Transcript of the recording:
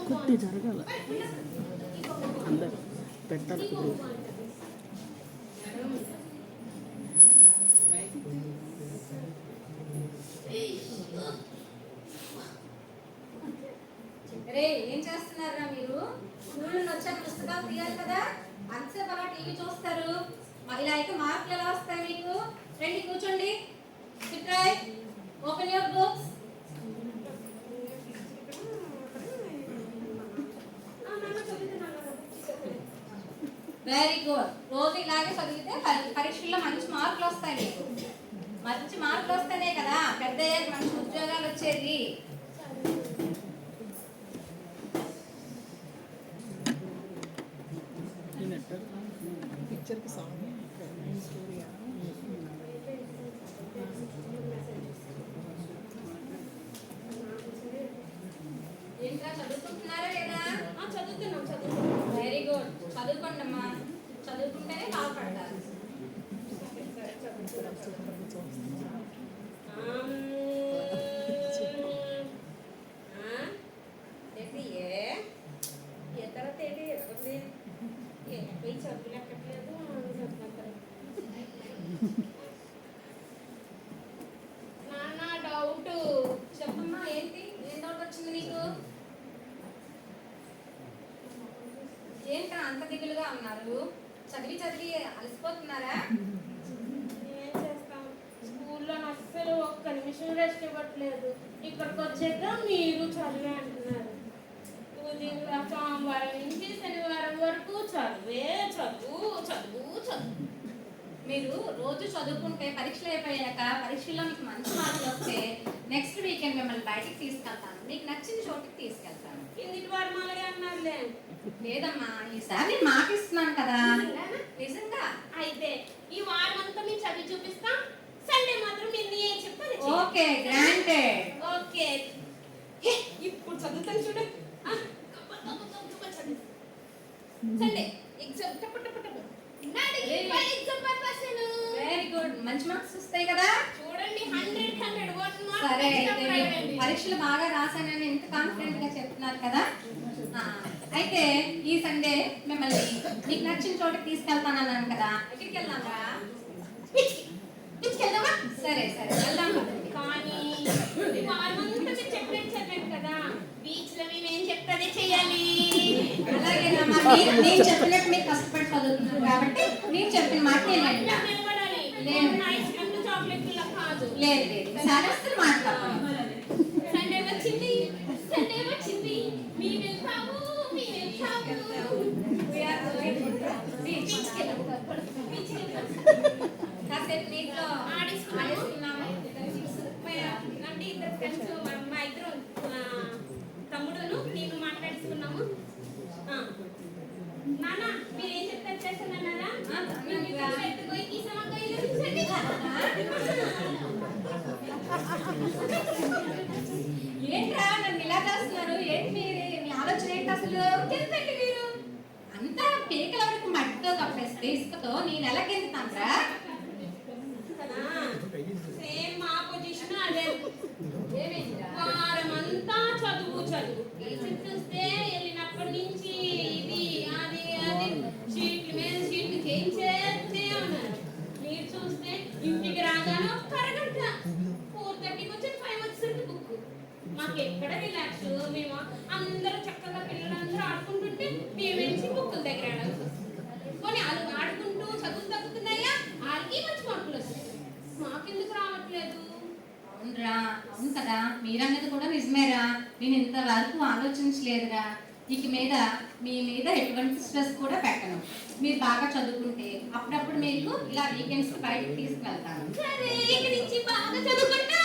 కుట్టి జరగాల అందరు పెట్టాలి. ఏం చేస్తున్నారా మీరు? స్కూల్ నుండి వచ్చాక పుస్తకాలు తీయాలి కదా, అంతసేపు అలా టీవీ చూస్తారు. ఇలా అయితే మార్కులు ఎలా వస్తాయి మీకు? రండి కూర్చోండి. SIT right, open your books. Very good. రోజు ఇలాగే చదివితే పరీక్షల్లో మంచి మార్కులు వస్తాయి మీకు. మంచి మార్కులు వస్తేనే కదా పెద్ద అయ్యాక మంచి ఉద్యోగాలు వచ్చేది. పిక్చర్కి సాంగ్ స్టోరీ ఏంట్రా చదువుకుంటున్నారా లేదా? చదువుతున్నాం. Very good. చదువుకోండి అమ్మా, చదువుకుంటేనే బాగుపడతారు. నాన్న డౌట్ చెప్పమ్మా. ఏంటి? ఏం డౌట్ వచ్చింది నీకు? ఏంట్రా అంత దిగులుగా ఉన్నారు? చదివి అలసిపోతున్నారా? ఏం చేస్తాం, స్కూల్లో అస్సలు ఒక్క నిమిషం రెస్ట్ ఇవ్వట్లేదు. ఇక్కడికి వచ్చాక మీరు చదివే అంటున్నారు. సోమవారం నుంచి శనివారం వరకు చదువు. మీరు రోజు చదువుకుంటే పరీక్షలు అయిపోయాక పరీక్షల్లో మీకు మంచి మార్కులు వస్తే నెక్స్ట్ వీకెండ్ మిమ్మల్ని బయటికి తీసుకెళ్తాను. మీకు నచ్చిన చోటికి తీసుకెళ్తాను. కిందిటి వారం అలాగే అన్నారులే. లేదమ్మా, ఈసారి నేను మాట ఇస్తున్నాను కదా. నిజంగా అయితే ఈ వారం అంతా మేము చదివి చూపిస్తాం. సండే మాత్రం మీరు ఏం చెప్పాలి. Okay, granted. ఓకే, ఇప్పుడు చదువుతాను చూడు. Sunday exam very good. మంచి మార్క్స్ వస్తాయి కదా. చూడండి, 100 1 సరే, పరీక్షలు బాగా రాశానని ఎంత కాన్ఫిడెంట్ గా చెప్తున్నారు కదా. అయితే ఈ సండే మిమ్మల్ని మీకు నచ్చిన చోటుకి తీసుకెళ్తానన్నాను కదా. ఎక్కడికి వెళ్దాంరా? వెళ్దామా? సరే వెళ్దాం. కానీ చెప్పలేదు కదా, బీచ్ లో మేము చెప్తాదే చెయ్యాలి. అలాగే నేను చెప్పినట్టు మీరు కష్టపడి చదువుతున్నారు కాబట్టి నేను చెప్పిన మాట లేదు సరే అసలు మాట్లాడాలి. సండే వచ్చింది మీ వెళ్తాము కాసేపు నీటిలో ఆడేసుకున్నాము. అంటే ఇద్దరు ఫ్రెండ్స్, మా ఇద్దరు తమ్ముడును నేను మాట్లాడుకున్నాము. నాన్న మీరు ఏం చెప్తారు చేస్తాను నాన్న? ఏంట్రా నన్ను ఇలా చేస్తున్నారు? ఏంటి మీ ఆలోచన ఏంటి అసలు? కిందండి మీరు అంతా పీకల వరకు మట్టితో కప్పేస్తే ఇసుకతో నేను ఎలా కిందుతాంట్రా? సేమ్ మా పొజిషన్ అదే. వారం అంతా చదువు చూస్తే వెళ్ళినప్పటి నుంచి ఇది అది షీట్ల మీద షీట్లు చేయించేస్తే ఉన్నారు. మీరు చూస్తే ఇంటికి రాగానే ఒక అరగంట 4:30కి వచ్చి 5 వచ్చేసరికి బుక్. మాకు ఎక్కడ రిలాక్స్? మేము అందరూ చక్కగా పిల్లలందరూ ఆడుకుంటుంటే మేము వెళ్ళి బుక్కుల దగ్గర కొన్ని వాళ్ళు ఆడుకుంటూ చదువు తగ్గుతున్నాయా, వాళ్ళకి మంచి మార్కులు వస్తాయి. మాకెందుకు రావట్లేదు? అవును కదా, మీరన్నది కూడా నిజమేరా. నేను ఇంతవరకు ఆలోచించలేదురా. ఇక మీద మీ మీద ఎటువంటి స్ట్రెస్ కూడా పెట్టను. మీరు బాగా చదువుకుంటే అప్పుడప్పుడు మీకు ఇలా వీకెండ్స్ బయటకు తీసుకువెళ్తాను. సరే, ఇక్కడి నుంచి బాగా చదువుకుంటా.